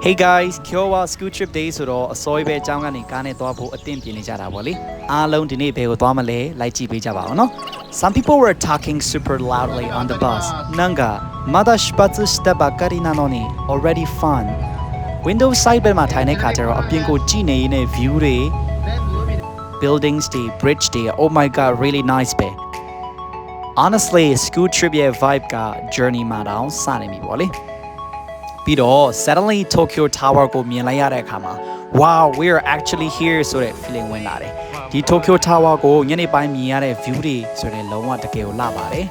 Hey guys, Kyowa school trip day ဆိုတော့အစိုးရပဲအကြောင်းကနေကားနဲ့သွားဖို့အသင့်ပြင်နေကြတာပေါ့လေအားလုံးဒီနေ့ဘယ်ကိုသွားမလဲလိုက်ကြည့်ပေးကြပါအောင်နော် Some people were talking super loudly on the bus Nanga Mada shpatsu shita bakkari nanoni already fun Window side ဘက်မှာထိုင်တဲ့ခါကျတော့အပြင်ကိုကြည့်နေရင်းနဲ့ view တွေ buildings တွေ bridge တွေ Oh my god really nice ပဲ Honestly school trip ရဲ့ vibe က journey မှာတောင်စနေပြီပေါ့လေပြီးတော့ suddenly Tokyo Tower ကိုမြင်လိုက်ရတဲ့အခါမှာ wow we are actually here ဆိုတဲ့ feeling ဝင်လာတယ်ဒီ Tokyo Tower ကိုညနေပိုင်းမြင်ရတဲ့ view တွေဆိုတဲ့လုံးဝတကယ်ကိုလှပါတယ်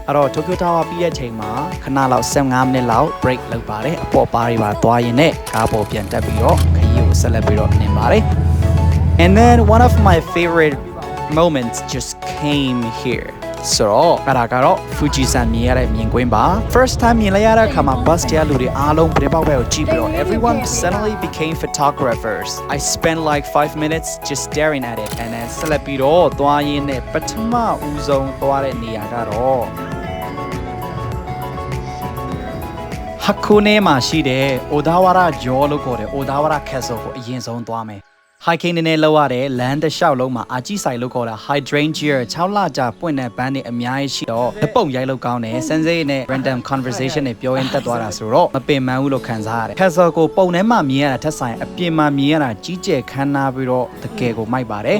အဲ့တော့ Tokyo Tower ပြီးတဲ့အချိန်မှာခဏလောက်15မိနစ်လောက် break လုပ်ပါတယ်အပေါ်ပါးတွေပါသွားရင်လည်းကားပေါ်ပြန်တက်ပြီးတော့ခရီးကိုဆက်လက်ပြီးတော့နေပါတယ် and then one of my favorite moments just came here So, အဲ့ဒါကတော့ Fujisan မြင်ရတဲ့မြင်ကွင်းပါ First time မြင်လိုက်ရတဲ့အခါမှာ bus တရားလူတွေအားလုံးပြပောက်ပဲကိုကြည့်ပြီးတော့ everyone suddenly became photographers. I spent like 5 minutes just staring at it and then ဆက်လက်ပြီးတော့သွားရင်းနဲ့ပထမဦးဆုံးသွားတဲ့နေရာကတော့ Hakone မှာရှိတဲ့ Odawara Jaw လို့ခေါ်တဲ့ Odawara Castle ကိုအရင်ဆုံးသွားမယ်hiking နဲ့လောက်ရတဲ့လမ်းတစ်လျှောက်လုံးမှာအာကြီးဆိုင်လို့ခေါ်တာ hydrangea 6လကြာပွင့်တဲ့ဘန်းတွေအများကြီးရှိတော့တပုံရိုက်လို့ကောင်းတယ်စန်းစိနဲ့ random conversation တွေပြောရင်းတက်သွားတာဆိုတော့မပင်ပန်းဘူးလို့ခံစားရတယ် castle ကိုပုံထဲမှာမြင်ရတာထက်ဆိုင်အပြင်မှာမြင်ရတာကြီးကျယ်ခမ်းနားပြီးတော့တကယ်ကိုမိုက်ပါတယ်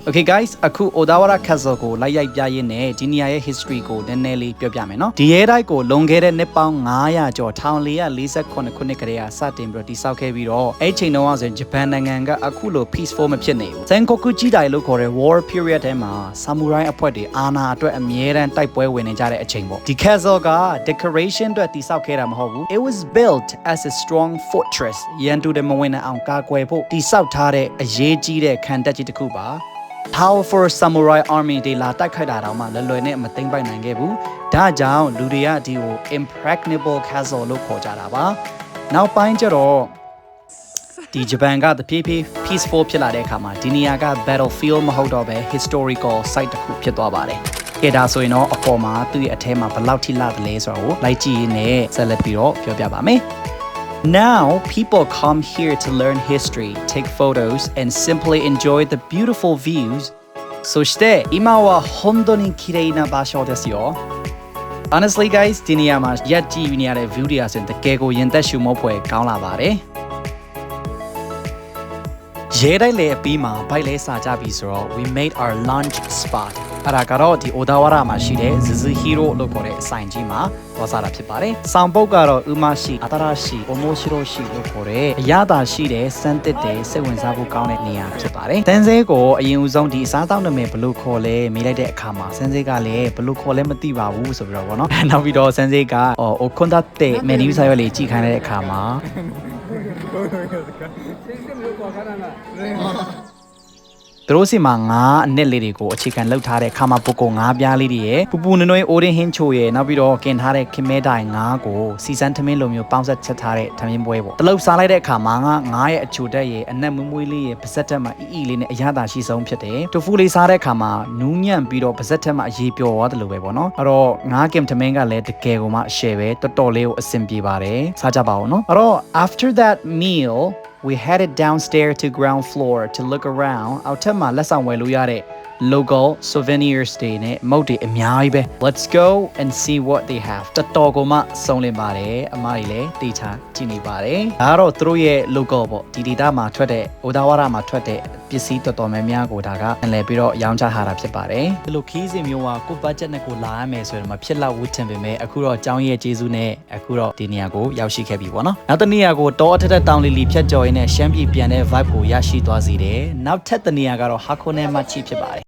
Okay guys အခု Odawara Castle ကိုလိုက်ရိုက်ပြရင်းနဲ့ဒီနေရာရဲ့ history ကိုနည်းနည်းလေးပြောပြမယ်နော်ဒီရဲတိုက်ကိုလွန်ခဲ့တဲ့နှစ်ပေါင်း900ကျော်1448ခုနှစ်ကတည်းကစတင်ပြီးတော့တည်ဆောက်ခဲ့ပြီးတော့အဲ့ချိန်တုန်းကဆိုရင်ဂျပန်နိုင်ငံကအခုလို peaceful မဖြစ်နေဘူး Sengoku ကြီးတိုင်လို့ခေါ်တဲ့ war period ထဲမှာ samurai အဖွဲ့တွေအာဏာအတွက်အမြဲတမ်းတိုက်ပွဲဝင်နေကြတဲ့အချိန်ပေါ့ဒီ castle က decoration အတွက်တည်ဆောက်ခဲ့တာမဟုတ်ဘူး It was built as a strong fortress ရန်သူတွေမဝင်နိုင်အောင်ကာကွယ်ဖို့တည်ဆောက်ထားတဲ့အရေးကြီးတဲ့ခံတပ်ကြီးတစ်ခုပါ Powerful samurai army တွေလာတိုက်ခိုက်တာတောင်မှလွယ်နဲ့မသိမ့်ပိုက်နိုင်ခဲ့ဘူးဒါကြောင့်လူတွေကဒီကို impregnable castle လို့ခေါ်ကြတာပါနောက်ပိုင်းကျတော့ဒီဂျပန်ကတဖြည်းဖြည်း peaceful ဖြစ်လာတဲ့အခါမှာဒီနေရာက battlefield မဟုတ်တော့ပဲ historical site တစ်ခုဖြစ်သွားပါတယ်ကဲဒါဆိုရင်တော့အပေါ်မှာသူ့ရဲ့အထဲမှာဘယ်လောက်ထိလာတယ်လဲဆိုတော့လိုက်ကြည့်နေဆက်လက်ပြီးတော့ပြောပြပါမယ်Now, people come here to learn history, take photos, and simply enjoy the beautiful views. そして今は本当に綺麗な場所ですよ。Honestly, guys, ဒီနေရာမှာရက်ကြည့်နေရတဲ့ view တွေအဆိုရင်တကယ်ကိုရင်သက်ရှူမောဖွယ်ကောင်းလာပါတယ်။ရဲတိုက်လေအပြီးမှာဘိုက်လဲစားကြပြီဆိုတော့ we made our lunch spot အဲ့ဒါကတော့ဒီ Odawara မှာရှိတဲ့ Zuzuhiro လို့ခေါ်တဲ့အဆိုင်ကြီးမှာသွားစားတာဖြစ်ပါတယ်။ဆောင်ပုတ်ကတော့ Umashi, Atarashi, Omoshiroshi လို့ခေါ်တဲ့အရသာရှိတဲ့စမ်းသစ်တဲ့စိတ်ဝင်စားဖို့ကောင်းတဲ့နေရာဖြစ်ပါတယ်။တန်းစဲကိုအရင်ဦးဆုံးဒီအစားအသောက်နာမည်ဘယ်လိုခေါ်လဲမေးလိုက်တဲ့အခါမှာစန်းစဲကလည်းဘယ်လိုခေါ်လဲမသိပါဘူးဆိုပြီးတော့ဗောနော်။နောက်ပြီးတော့စန်းစဲက Okondate menu စာရွက်လေးကြည့်ခိုင်းတဲ့အခါမှာသူတို့စီမှာငါးအနက်လေးတွေကိုအခြေခံလောက်ထားတဲ့ခါမပုတ်ကိုငါးပြားလေးတွေရဲ့ပူပူနွေ့အိုးရင်းဟင်းချိုရဲ့နောက်ပြီးတော့กินထားတဲ့ခင်မဲတိုင်ငါးကိုစီစမ်းထမင်းလိုမျိုးပေါင်းဆက်ချက်ထားတဲ့ထမင်းပွဲပေါ့တလုံးစားလိုက်တဲ့အခါမှာငါးရဲ့အချိုတက်ရဲ့အနက်မွေးမွေးလေးရဲ့ပါဇက်တက်မှာအီလေးနဲ့အရသာရှိဆုံးဖြစ်တယ်တိုဖူလေးစားတဲ့အခါမှာနူးညံ့ပြီးတော့ပါဇက်တက်မှာအရေးပျော်သွားတယ်လို့ပဲပေါ့နော်အဲ့တော့ငါးကင်ထမင်းကလည်းတကယ်ကိုမှအရှယ်ပဲတော်တော်လေးကိုအဆင်ပြေပါတယ်စားကြပါဦးနော်အဲ့တော့ after that meal We headed downstairs to ground floor to look around. အောက်ထပ်မှာလက်ဆောင်ဝယ်လို့ရတဲ့ local souvenirs တွေနဲ့မုတ်တွေအများကြီးပဲ Let's go and see what they have. တော်တော်ကိုမှစုံလင်ပါတယ်အမကြီးလည်းတေချာကြည့်နေပါတယ်ဒါကတော့သူတို့ရဲ့ local ပေါ့ဒီဒေသမှာထွက်တဲ့ Odawara မှာထွက်တဲ့ပစ္စည်းတော်တော်များများကိုဒါကလည်းပြီးတော့ရောင်းချထားတာဖြစ်ပါတယ်ဒီလိုခီးစဉ်မျိုးကကို budget နဲ့ကိုလာရမယ်ဆိုရင်မဖြစ်လောက်ဝတ်ထင်ပေမဲ့အခုတော့အကြောင်းရဲ့ကျေးဇူးနဲ့အခုတော့ဒီနေရာကိုရောက်ရှိခဲ့ပြီပေါ့နော်နောက်တစ်နေရာကိုတောအထက်တောင်လီလီဖြတ်ကျော်ရင်းနဲ့ရှမ်းပြည်ပြန်တဲ့ vibe ကိုရရှိသွားစေတယ်နောက်ထပ်တစ်နေရာကတော့ Hakone Machi ဖြစ်ပါတယ်